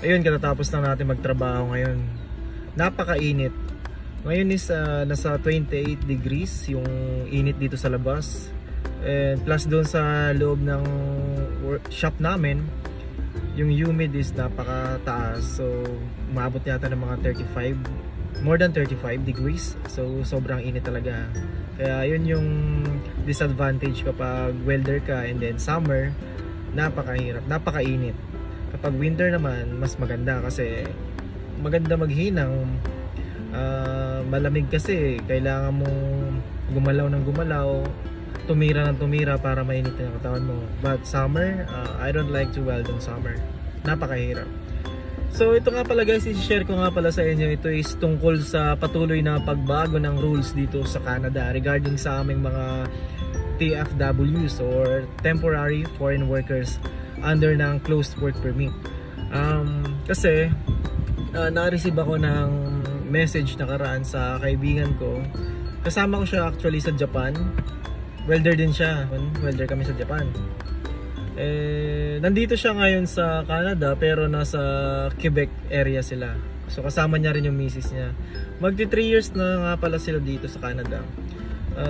ayun, katatapos lang natin magtrabaho ngayon. Napakainit. Ngayon is nasa 28 degrees yung init dito sa labas. And plus doon sa loob ng shop namin, yung humid is napakataas. So umabot yata ng mga 35, more than 35 degrees. So sobrang init talaga. Kaya yun yung disadvantage kapag welder ka. And then summer, napakahirap, napakainit. Kapag winter naman, mas maganda kasi maganda maghinang. Malamig kasi kailangan mong gumalaw ng gumalaw, tumira ng tumira para mainit ang katawan mo. But summer, I don't like to weld in summer. Napakahirap. So ito nga pala guys, i-share ko nga pala sa inyo. Ito is tungkol sa patuloy na pagbago ng rules dito sa Canada regarding sa aming mga TFWs or Temporary Foreign Workers under ng Closed Work Permit. Kasi na-receive ako ng message nakaraan sa kaibigan ko. Kasama ko siya actually sa Japan. Welder din siya. Welder kami sa Japan. Nandito siya ngayon sa Canada pero nasa Quebec area sila. So kasama niya rin yung misis niya. Magti 3 years na nga pala sila dito sa Canada.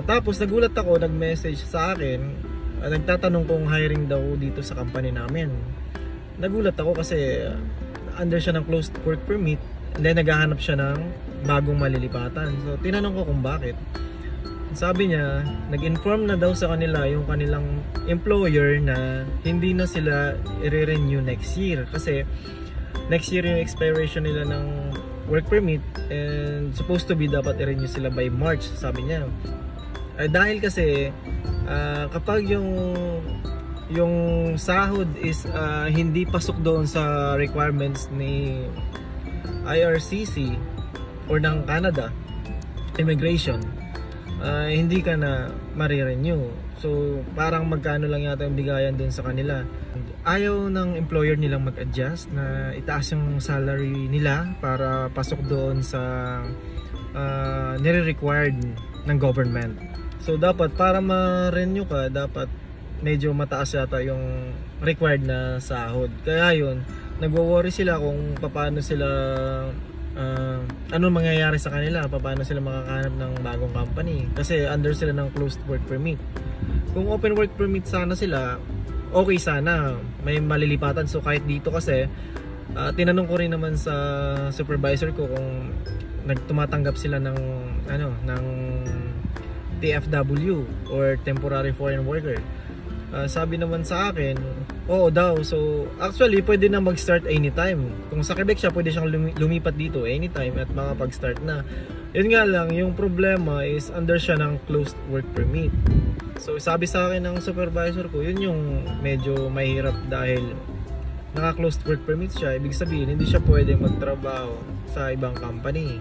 Tapos nagulat ako, nag-message sa akin. Nagtatanong kung hiring daw dito sa company namin. Nagulat ako kasi under siya ng closed work permit. And then naghahanap siya ng bagong malilipatan. So tinanong ko kung bakit. Sabi niya, nag-inform na daw sa kanila yung kanilang employer na hindi na sila i-renew next year. Kasi next year yung expiration nila ng work permit and supposed to be dapat i-renew sila by March, sabi niya. Dahil kasi kapag yung sahod is hindi pasok doon sa requirements ni IRCC or ng Canada Immigration, hindi ka na marirenew. So parang magkano lang yata yung bigayan doon sa kanila. Ayaw ng employer nilang mag-adjust na itaas yung salary nila para pasok doon sa nire-required ng government. So dapat para ma-renew ka, dapat medyo mataas yata yung required na sahod. Kaya yun, nagwo-worry sila kung paano sila anong mangyayari sa kanila, paano sila makakahanap ng bagong company kasi under sila ng closed work permit. Kung open work permit sana sila, okay sana, may malilipatan. So kahit dito kasi tinanong ko rin naman sa supervisor ko kung nagtumatanggap sila ng ng TFW or Temporary Foreign Worker. Sabi naman sa akin, oo daw. So actually pwede na mag-start anytime. Kung sa Quebec siya, pwede siyang lumipat dito anytime at makapag-start na. Yun nga lang, yung problema is under siya ng closed work permit. So sabi sa akin ng supervisor ko, yun yung medyo mahirap dahil naka-closed work permit siya. Ibig sabihin, hindi siya pwedeng magtrabaho sa ibang company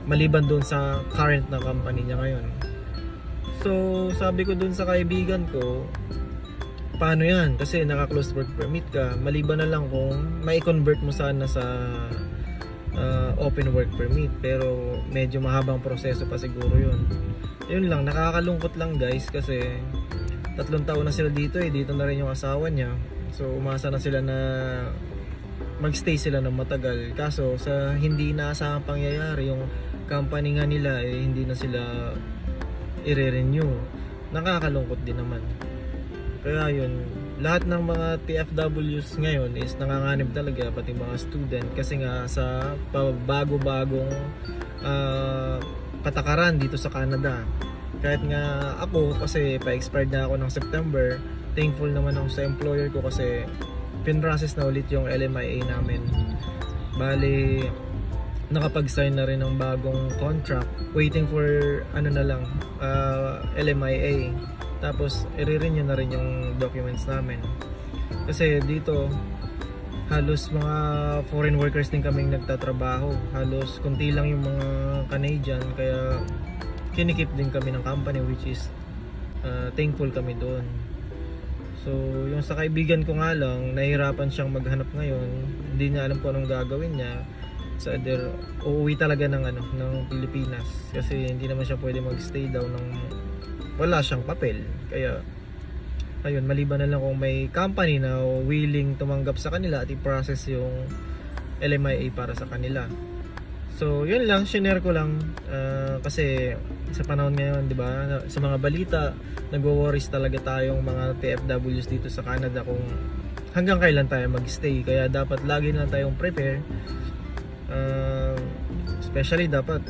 maliban doon sa current na company niya ngayon. So sabi ko dun sa kaibigan ko, paano yan? Kasi naka-closed work permit ka, maliban na lang kung mai-convert mo sana sa open work permit, pero medyo mahabang proseso pa siguro yun. Yun lang, nakakalungkot lang guys kasi 3 taon na sila dito dito na rin yung asawa niya. So umasa na sila na magstay sila ng matagal, kaso sa hindi inaasahang pangyayari yung company nga nila hindi na sila i-renew. Nakakalungkot din naman. Kaya yun, lahat ng mga TFWs ngayon is nanganganib talaga, pati mga student, kasi nga sa bago-bagong patakaran dito sa Canada. Kahit nga ako, kasi pa-expired na ako ng September, thankful naman ako sa employer ko kasi pin-process na ulit yung LMIA namin. Bali, nakapag-sign na rin ng bagong contract, waiting for LMIA, tapos i-renew na rin yung documents namin kasi dito halos mga foreign workers din kaming nagtatrabaho, halos konti lang yung mga Canadian, kaya kinikip din kami ng company, which is thankful kami doon. So yung sa kaibigan ko nga lang, nahihirapan siyang maghanap ngayon, hindi niya alam kung anong gagawin niya. So either uuwi talaga ng Pilipinas kasi hindi naman siya pwede magstay daw ng wala siyang papel. Kaya ayun, maliban na lang kung may company na willing tumanggap sa kanila at i-process yung LMIA para sa kanila. So yun lang, share ko lang kasi sa panahon ngayon, di ba, sa mga balita, nagwo-worries talaga tayong mga PFWs dito sa Canada kung hanggang kailan tayo magstay. Kaya dapat lagi na tayong prepare. Especially dapat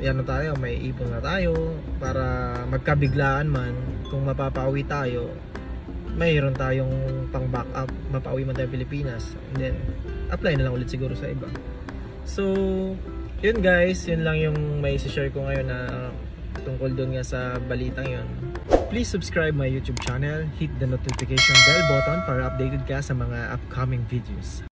yan na tayo, may ipon na tayo para magkabiglaan man, kung mapapauwi tayo, mayroon tayong pang backup, mapauwi man tayo Pilipinas, and then apply na lang ulit siguro sa iba. So yun guys, yun lang yung may share ko ngayon na tungkol doon nga sa balitang yun. Please subscribe my YouTube channel, hit the notification bell button para updated ka sa mga upcoming videos.